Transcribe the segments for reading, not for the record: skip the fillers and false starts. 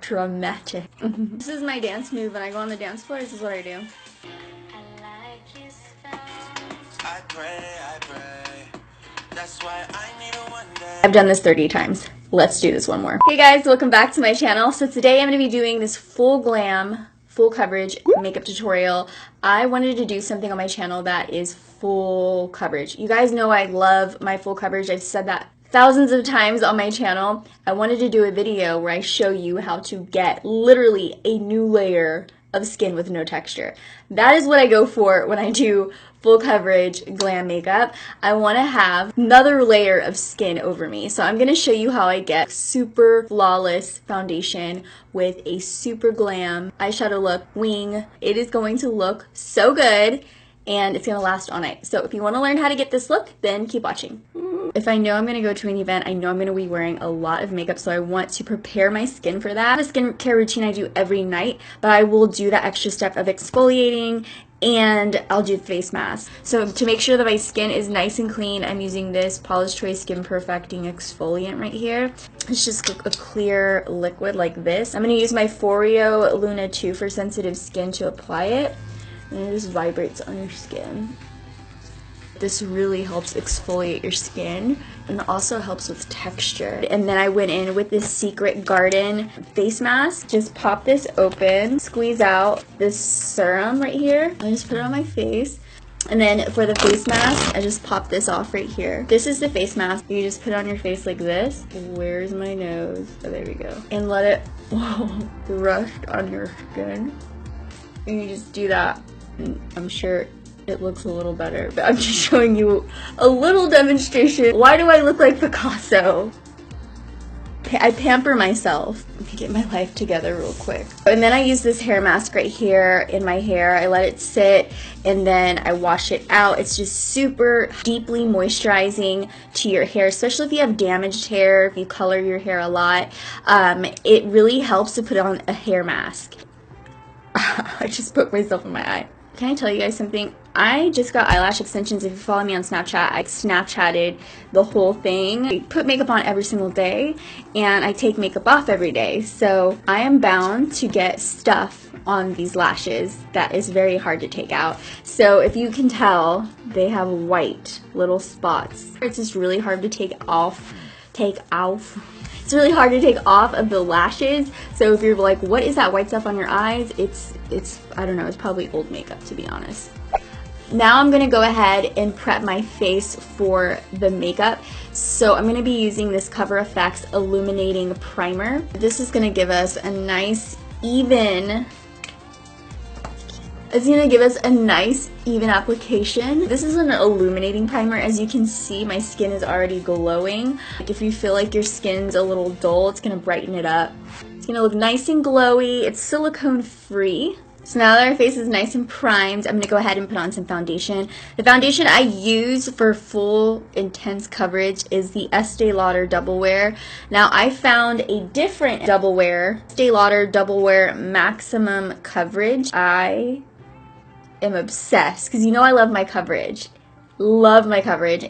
dramatic. This is my dance move when I go on the dance floor. This is what I do. I pray. That's why I need a one day. I've done this 30 times. Let's do this one more. Hey guys, welcome back to my channel. So today I'm going to be doing this full glam, full coverage makeup tutorial. I wanted to do something on my channel that is full coverage. You guys know I love my full coverage. I've said that thousands of times on my channel. I wanted to do a video where I show you how to get literally a new layer of skin with no texture. That is what I go for when I do full coverage glam makeup. I want to have another layer of skin over me. So I'm going to show you how I get super flawless foundation with a super glam eyeshadow look wing. It is going to look so good and it's going to last all night. So if you want to learn how to get this look, then keep watching. If I know I'm going to go to an event, I know I'm going to be wearing a lot of makeup, so I want to prepare my skin for that. I have a skincare routine I do every night, but I will do that extra step of exfoliating and I'll do face mask. So to make sure that my skin is nice and clean, I'm using this Paula's Choice Skin Perfecting Exfoliant right here. It's just a clear liquid like this. I'm going to use my Foreo Luna 2 for sensitive skin to apply it. And it just vibrates on your skin. This really helps exfoliate your skin and also helps with texture. And then I went in with this Secret Garden face mask. Just pop this open, squeeze out this serum right here. I just put it on my face. And then for the face mask, I just pop this off right here. This is the face mask. You just put it on your face like this. Where's my nose? Oh, there we go. And let it rest on your skin. And you just do that. And I'm sure it looks a little better, but I'm just showing you a little demonstration. Why do I look like Picasso? I pamper myself. Let me get my life together real quick. And then I use this hair mask right here in my hair. I let it sit and then I wash it out. It's just super deeply moisturizing to your hair, especially if you have damaged hair, if you color your hair a lot. It really helps to put on a hair mask. I just poked myself in my eye. Can I tell you guys something? I just got eyelash extensions. If you follow me on Snapchat, I Snapchatted the whole thing. I put makeup on every single day and I take makeup off every day. So I am bound to get stuff on these lashes that is very hard to take out. So if you can tell, they have white little spots. It's just really hard to take off. It's really hard to take off of the lashes. So if you're like, what is that white stuff on your eyes? It's I don't know, it's probably old makeup, to be honest. Now I'm going to go ahead and prep my face for the makeup. So I'm going to be using this Cover FX Illuminating Primer. This is going to give us a nice even application. This is an illuminating primer. As you can see, my skin is already glowing. If you feel like your skin's a little dull, it's going to brighten it up. It's going to look nice and glowy. It's silicone free. So now that our face is nice and primed, I'm going to go ahead and put on some foundation. The foundation I use for full intense coverage is the Estee Lauder Double Wear. Now I found a different Double Wear, Estee Lauder Double Wear Maximum Coverage. I am obsessed because you know I love my coverage.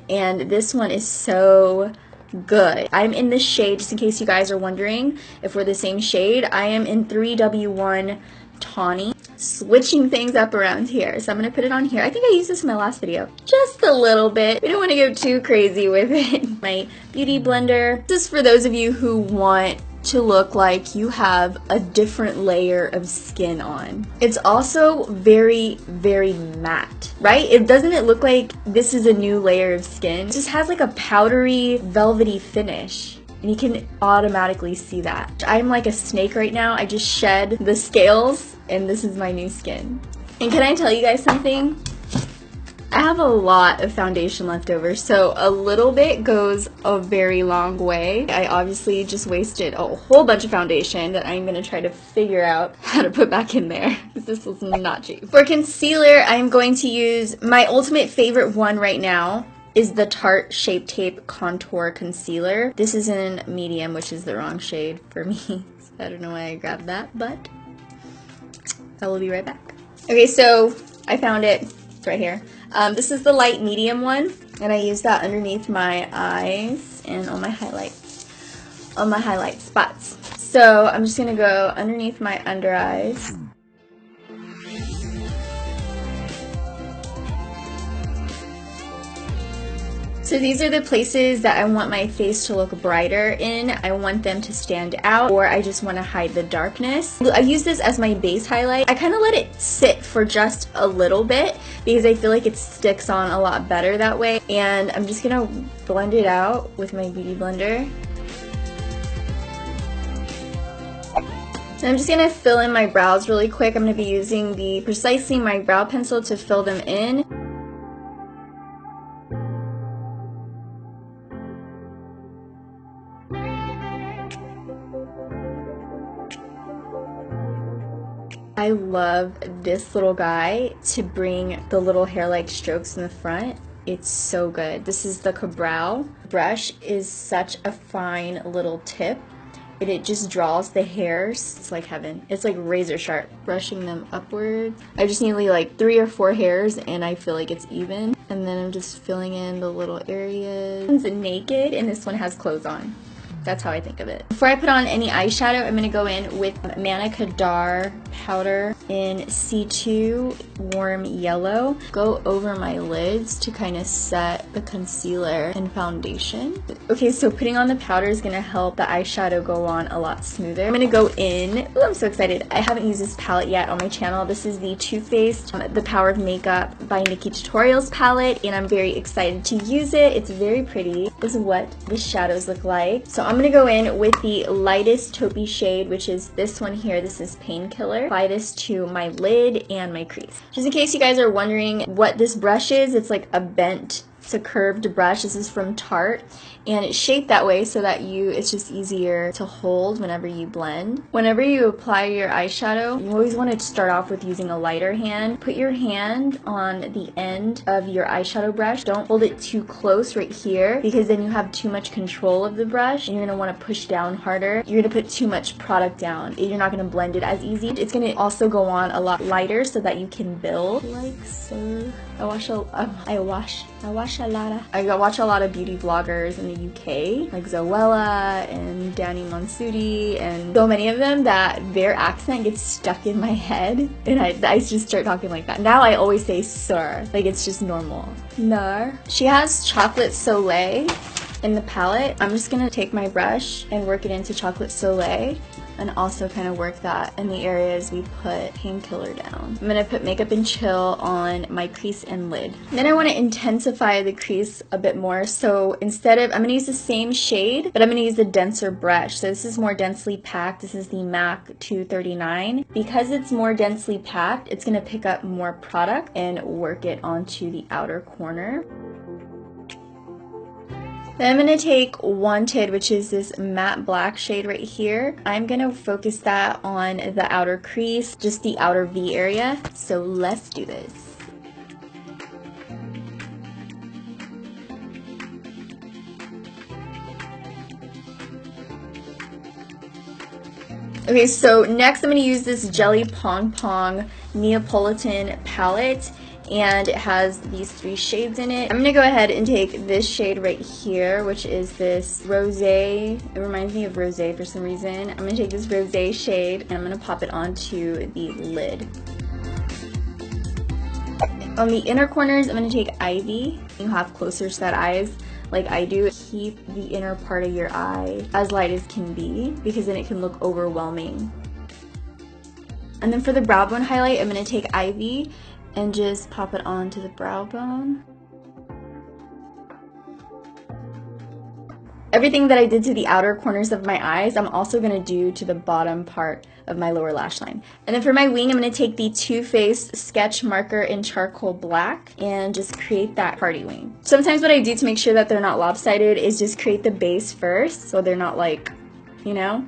And this one is so good. I'm in this shade, just in case you guys are wondering if we're the same shade. I am in 3W1 Tawny. Switching things up around here. So I'm going to put it on here. I think I used this in my last video. Just a little bit. We don't want to go too crazy with it. My beauty blender. This is for those of you who want to look like you have a different layer of skin on. It's also very, very matte, right? Doesn't it look like this is a new layer of skin? It just has like a powdery, velvety finish. And you can automatically see that. I'm like a snake right now. I just shed the scales and this is my new skin. And can I tell you guys something? I have a lot of foundation left over, so a little bit goes a very long way. I obviously just wasted a whole bunch of foundation that I'm going to try to figure out how to put back in there, because this was not cheap. For concealer, I'm going to use my ultimate favorite one right now. Is the Tarte Shape Tape Contour Concealer. This is in medium, which is the wrong shade for me. So I don't know why I grabbed that, but I will be right back. Okay, so I found it. It's right here. This is the light medium one, and I use that underneath my eyes and on my highlights. on my highlight spots. So I'm just gonna go underneath my under eyes. So these are the places that I want my face to look brighter in. I want them to stand out, or I just want to hide the darkness. I use this as my base highlight. I kind of let it sit for just a little bit because I feel like it sticks on a lot better that way. And I'm just gonna blend it out with my Beauty Blender. And I'm just gonna fill in my brows really quick. I'm gonna be using the Precisely My Brow Pencil to fill them in. I love this little guy to bring the little hair-like strokes in the front. It's so good. This is the Ka-Brow brush. Is such a fine little tip. It just draws the hairs. It's like heaven. It's like razor sharp. Brushing them upward. I just need like 3 or 4 hairs and I feel like it's even. And then I'm just filling in the little areas. This one's naked and this one has clothes on. That's how I think of it. Before I put on any eyeshadow, I'm going to go in with Manna Kadar powder in C2 Warm Yellow. Go over my lids to kind of set the concealer and foundation. Okay, so putting on the powder is going to help the eyeshadow go on a lot smoother. I'm going to go in. Ooh, I'm so excited. I haven't used this palette yet on my channel. This is the Too Faced The Power of Makeup by Nikkie Tutorials palette, and I'm very excited to use it. It's very pretty. This is what the shadows look like. So I'm going to go in with the lightest taupey shade, which is this one here. This is Painkiller. Apply this to my lid and my crease. Just in case you guys are wondering what this brush is, it's like a bent to curved brush. This is from Tarte, and it's shaped that way so that it's just easier to hold whenever you blend. Whenever you apply your eyeshadow, you always want to start off with using a lighter hand. Put your hand on the end of your eyeshadow brush. Don't hold it too close right here because then you have too much control of the brush and you're going to want to push down harder. You're going to put too much product down. You're not going to blend it as easy. It's going to also go on a lot lighter so that you can build like so. I watch a lot of beauty vloggers in the UK, like Zoella and Danny Monsuti, and so many of them that their accent gets stuck in my head, and I just start talking like that. Now I always say sir, like it's just normal. No. She has Chocolate Soleil in the palette. I'm just gonna take my brush and work it into Chocolate Soleil, and also kind of work that in the areas we put Painkiller down. I'm gonna put Makeup and Chill on my crease and lid. Then I want to intensify the crease a bit more, so I'm gonna use the same shade, but I'm gonna use the denser brush. So this is more densely packed. This is the MAC 239. Because it's more densely packed, it's gonna pick up more product and work it onto the outer corner. Then I'm going to take Wanted, which is this matte black shade right here. I'm going to focus that on the outer crease, just the outer V area. So let's do this. Okay, so next I'm going to use this Jelly Pong Pong Neapolitan palette, and it has these 3 shades in it. I'm gonna go ahead and take this shade right here, which is this rosé. It reminds me of rosé for some reason. I'm gonna take this rosé shade and I'm gonna pop it onto the lid. On the inner corners, I'm gonna take Ivy. You have closer set eyes like I do. Keep the inner part of your eye as light as can be, because then it can look overwhelming. And then for the brow bone highlight, I'm gonna take Ivy and just pop it onto the brow bone. Everything that I did to the outer corners of my eyes, I'm also going to do to the bottom part of my lower lash line. And then for my wing, I'm going to take the Too Faced Sketch Marker in Charcoal Black and just create that party wing. Sometimes what I do to make sure that they're not lopsided is just create the base first, so they're not like, you know?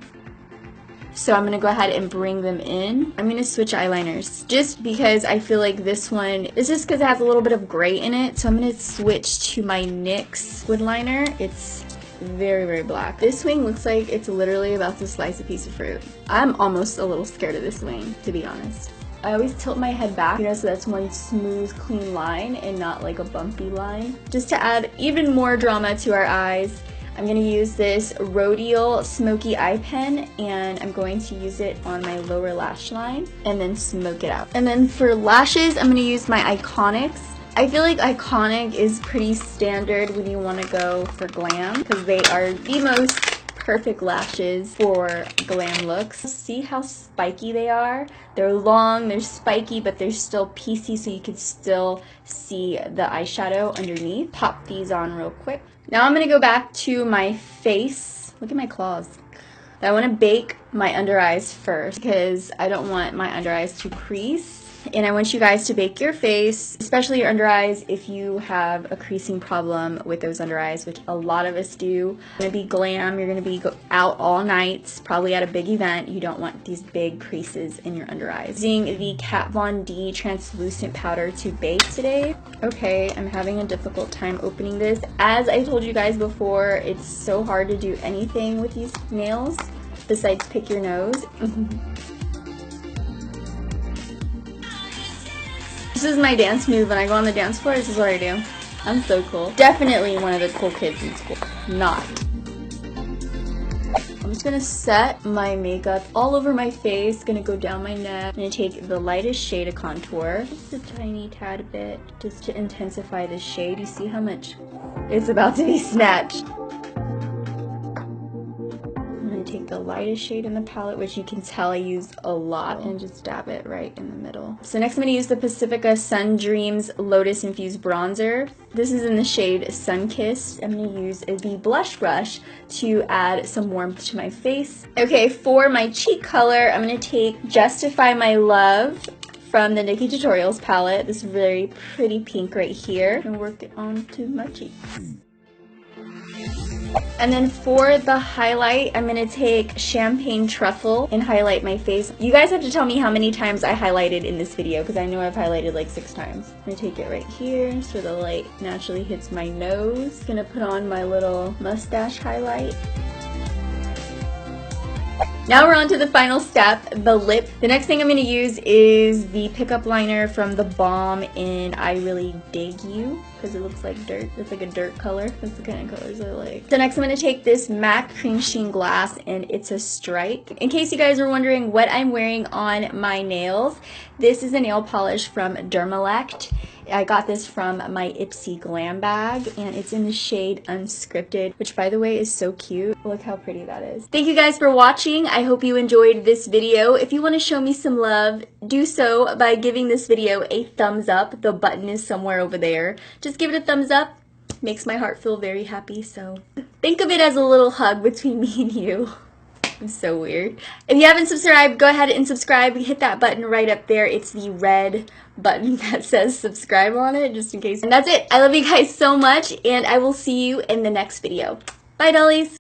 So I'm going to go ahead and bring them in. I'm going to switch eyeliners just because I feel like this one, it's just because it has a little bit of gray in it. So I'm going to switch to my NYX Wood Liner. It's very, very black. This wing looks like it's literally about to slice a piece of fruit. I'm almost a little scared of this wing, to be honest. I always tilt my head back, you know, so that's one smooth, clean line and not like a bumpy line. Just to add even more drama to our eyes, I'm going to use this Rodial Smoky Eye Pen, and I'm going to use it on my lower lash line and then smoke it out. And then for lashes, I'm going to use my Iconics. I feel like Iconic is pretty standard when you want to go for glam because they are the most perfect lashes for glam looks. See how spiky they are? They're long, they're spiky, but they're still piecey so you can still see the eyeshadow underneath. Pop these on real quick. Now I'm going to go back to my face. Look at my claws. I want to bake my under eyes first because I don't want my under eyes to crease. And I want you guys to bake your face, especially your under eyes, if you have a creasing problem with those under eyes, which a lot of us do. You're going to be glam, you're going to be out all night, probably at a big event. You don't want these big creases in your under eyes. Using the Kat Von D translucent powder to bake today. Okay, I'm having a difficult time opening this. As I told you guys before, it's so hard to do anything with these nails besides pick your nose. This is my dance move when I go on the dance floor. This is what I do. I'm so cool. Definitely one of the cool kids in school. Not. I'm just gonna set my makeup all over my face. Gonna go down my neck. I'm gonna take the lightest shade of contour. Just a tiny tad bit. Just to intensify the shade. You see how much it's about to be snatched. Take the lightest shade in the palette, which you can tell I use a lot, and just dab it right in the middle. So next I'm going to use the Pacifica Sun Dreams Lotus Infused Bronzer. This is in the shade Sunkissed. I'm going to use the blush brush to add some warmth to my face. Okay, for my cheek color, I'm going to take Justify My Love from the NikkieTutorials Tutorials palette. This very pretty pink right here. And work it onto my cheeks. And then for the highlight, I'm going to take Champagne Truffle and highlight my face. You guys have to tell me how many times I highlighted in this video because I know I've highlighted like 6 times. I'm going to take it right here so the light naturally hits my nose. Going to put on my little mustache highlight. Now we're on to the final step, the lip. The next thing I'm going to use is the pickup liner from The Balm in I Really Dig You, because it looks like dirt. It's like a dirt color. That's the kind of colors I like. So next I'm going to take this MAC Cream Sheen Glass, and it's a stripe. In case you guys were wondering what I'm wearing on my nails, this is a nail polish from Dermalect. I got this from my Ipsy Glam bag, and it's in the shade Unscripted, which by the way is so cute. Look how pretty that is. Thank you guys for watching. I hope you enjoyed this video. If you want to show me some love, do so by giving this video a thumbs up. The button is somewhere over there. Just give it a thumbs up. Makes my heart feel very happy, so think of it as a little hug between me and you. I'm so weird. If you haven't subscribed, go ahead and subscribe. Hit that button right up there. It's the red button that says subscribe on it, just in case. And that's it. I love you guys so much, and I will see you in the next video. Bye, dollies.